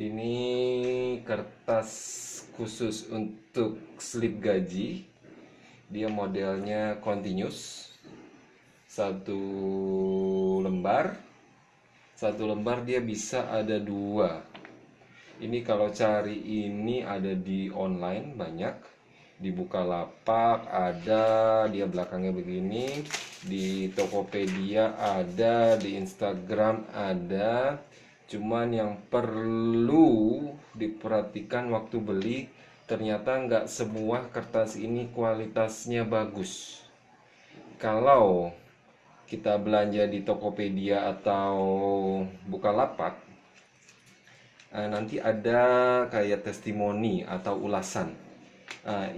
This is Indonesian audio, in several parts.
Ini kertas khusus untuk slip gaji. Dia modelnya continuous. Satu lembar. Satu lembar dia bisa ada dua. Ini kalau cari ini ada di online banyak. Di Bukalapak ada, dia belakangnya begini. Di Tokopedia ada, di Instagram ada. Cuman yang perlu diperhatikan waktu beli, ternyata nggak semua kertas ini kualitasnya bagus. Kalau kita belanja di Tokopedia atau Bukalapak, nanti ada kayak testimoni atau ulasan.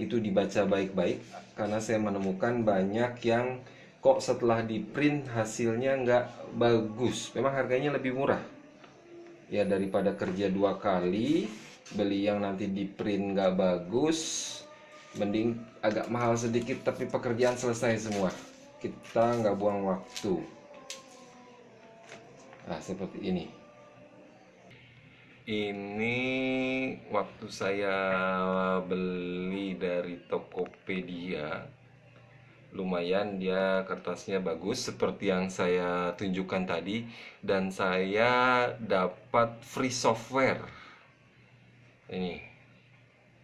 Itu dibaca baik-baik, karena saya menemukan banyak yang kok setelah di print hasilnya nggak bagus. Memang harganya lebih murah ya daripada kerja dua kali beli yang nanti di print nggak bagus. Mending agak mahal sedikit tapi pekerjaan selesai semua, kita nggak buang waktu. Seperti ini waktu saya beli dari Tokopedia, lumayan dia kertasnya bagus seperti yang saya tunjukkan tadi, dan saya dapat free software. Ini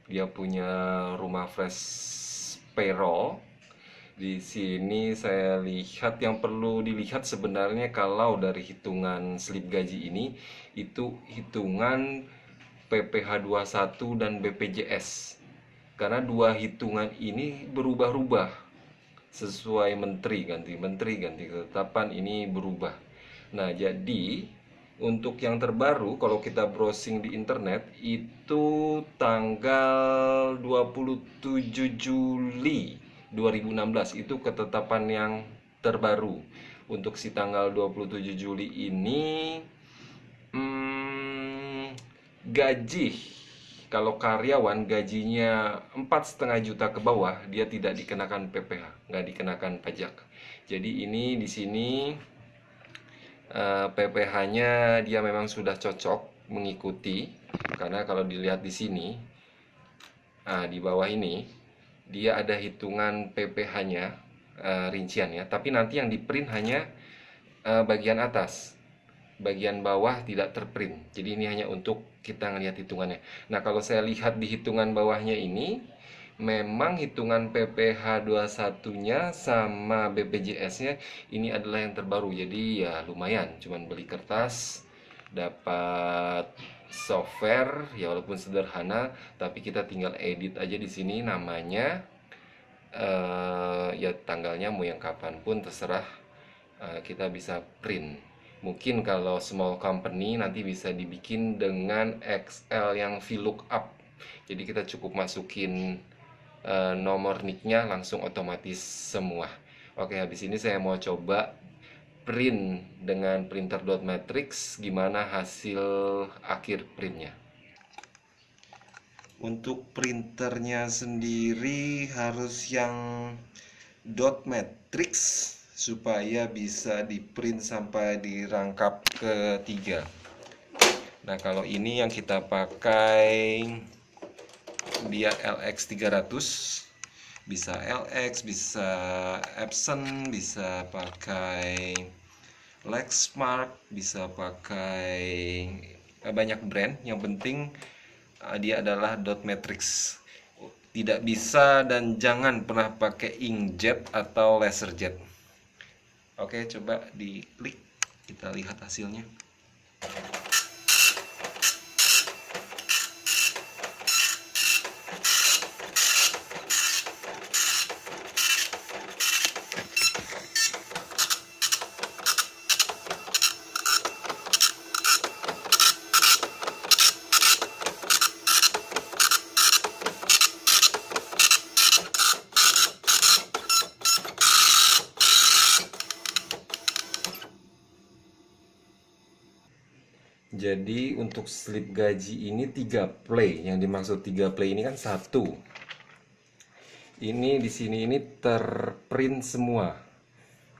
dia punya Rumah Fresh Payroll. Di sini saya lihat yang perlu dilihat sebenarnya kalau dari hitungan slip gaji ini itu hitungan PPh 21 dan BPJS. Karena dua hitungan ini berubah-ubah sesuai menteri ganti ketetapan, ini berubah. Nah, jadi untuk yang terbaru kalau kita browsing di internet itu tanggal 27 Juli 2016 itu ketetapan yang terbaru. Untuk si tanggal 27 Juli ini gaji, kalau karyawan gajinya 4,5 juta ke bawah dia tidak dikenakan PPh, nggak dikenakan pajak. Jadi ini di sini PPh-nya dia memang sudah cocok mengikuti, karena kalau dilihat di sini, di bawah ini dia ada hitungan PPh-nya, rinciannya, tapi nanti yang di print hanya bagian atas, bagian bawah tidak terprint. Jadi ini hanya untuk kita ngelihat hitungannya. Nah, kalau saya lihat di hitungan bawahnya ini, memang hitungan PPh 21-nya sama BPJS-nya ini adalah yang terbaru. Jadi ya lumayan, cuman beli kertas, dapat software ya walaupun sederhana, tapi kita tinggal edit aja di sini namanya, ya tanggalnya mau yang kapanpun terserah, kita bisa print. Mungkin kalau small company nanti bisa dibikin dengan Excel yang VLOOKUP. Jadi kita cukup masukin nomor nicknya langsung otomatis semua. Oke, habis ini saya mau coba print dengan printer dot matrix, gimana hasil akhir printnya. Untuk printernya sendiri harus yang dot matrix supaya bisa di print sampai di rangkap ketiga. Nah, kalau ini yang kita pakai dia LX 300, bisa LX, bisa Epson, bisa pakai Lexmark, bisa pakai banyak brand. Yang penting dia adalah dot matrix. Tidak bisa dan jangan pernah pakai inkjet atau laserjet. Oke, coba diklik, kita lihat hasilnya. Jadi untuk slip gaji ini 3 play. Yang dimaksud 3 play ini kan satu. Ini di sini ini terprint semua.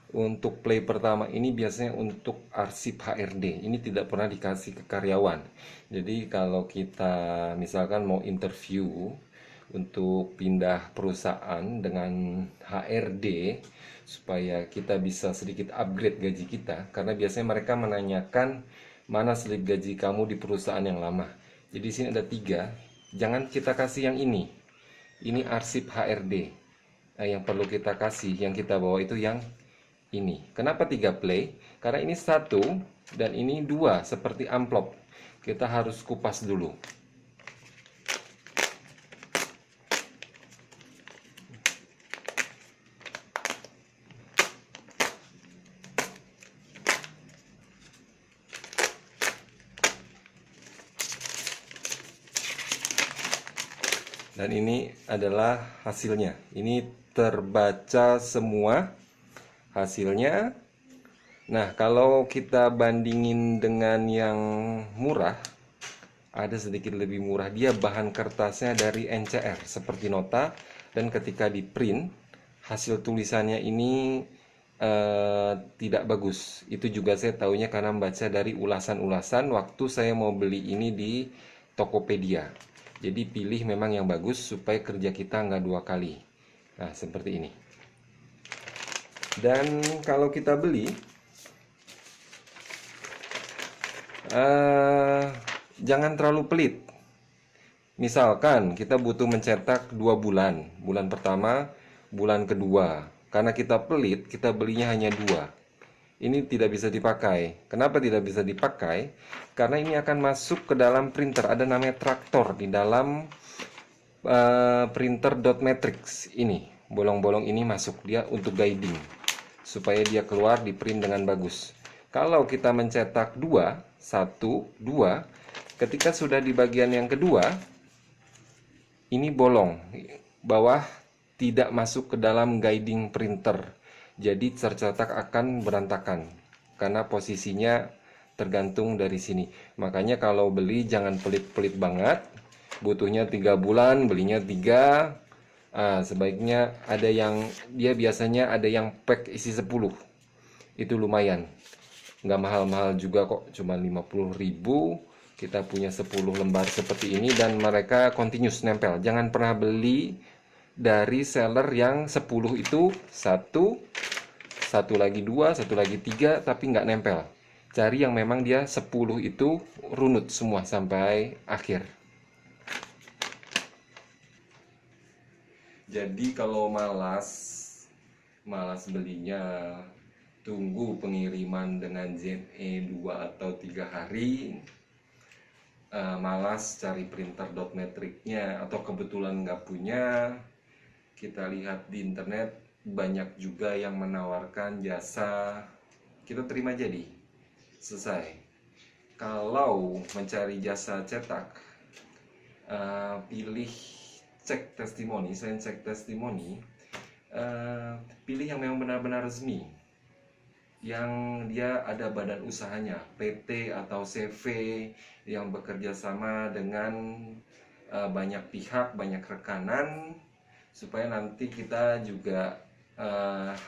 Untuk play pertama ini biasanya untuk arsip HRD. Ini tidak pernah dikasih ke karyawan. Jadi kalau kita misalkan mau interview untuk pindah perusahaan dengan HRD supaya kita bisa sedikit upgrade gaji kita, karena biasanya mereka menanyakan mana slip gaji kamu di perusahaan yang lama. Jadi di sini ada 3. Jangan kita kasih yang ini. Ini arsip HRD. Nah, yang perlu kita kasih, yang kita bawa itu yang ini. Kenapa 3 play? Karena ini 1 dan ini 2 seperti amplop. Kita harus kupas dulu. Dan ini adalah hasilnya. Ini terbaca semua hasilnya. Nah, kalau kita bandingin dengan yang murah, ada sedikit lebih murah. Dia bahan kertasnya dari NCR seperti nota, dan ketika di print hasil tulisannya ini tidak bagus. Itu juga saya tahunya karena membaca dari ulasan-ulasan waktu saya mau beli ini di Tokopedia. Jadi pilih memang yang bagus supaya kerja kita nggak 2 kali. Nah, seperti ini. Dan kalau kita beli, jangan terlalu pelit. Misalkan kita butuh mencetak 2 bulan. Bulan pertama, bulan kedua. Karena kita pelit, kita belinya hanya 2. Ini tidak bisa dipakai. Kenapa tidak bisa dipakai? Karena ini akan masuk ke dalam printer. Ada namanya traktor di dalam printer dot matrix ini. Bolong-bolong ini masuk dia untuk guiding supaya dia keluar di print dengan bagus. Kalau kita mencetak 2, 1, 2, ketika sudah di bagian yang kedua, ini bolong. Bawah tidak masuk ke dalam guiding printer. Jadi tercetak akan berantakan karena posisinya tergantung dari sini. Makanya kalau beli jangan pelit-pelit banget. Butuhnya 3 bulan, belinya 3. Sebaiknya ada yang dia biasanya ada yang pack isi 10. Itu lumayan. Nggak mahal-mahal juga kok, cuma 50.000. Kita punya 10 lembar seperti ini dan mereka continuous nempel. Jangan pernah beli dari seller yang 10 itu satu lagi 2, satu lagi 3 tapi nggak nempel. Cari yang memang dia 10 itu runut semua sampai akhir. Jadi kalau malas belinya, tunggu pengiriman dengan ZE 2 atau 3 hari. Malas cari printer dot matrixnya atau kebetulan nggak punya, kita lihat di internet banyak juga yang menawarkan jasa, kita terima jadi selesai. Kalau mencari jasa cetak, pilih cek testimoni, selain cek testimoni, pilih yang memang benar-benar resmi, yang dia ada badan usahanya, PT atau CV yang bekerja sama dengan banyak pihak, banyak rekanan, supaya nanti kita juga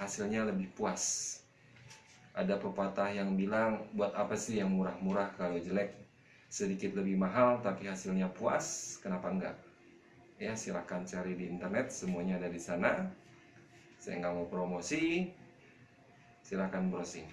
hasilnya lebih puas. Ada pepatah yang bilang, buat apa sih yang murah-murah kalau jelek, sedikit lebih mahal tapi hasilnya puas, kenapa enggak? Ya, silahkan cari di internet, semuanya ada di sana. Saya nggak mau promosi, silahkan browsing.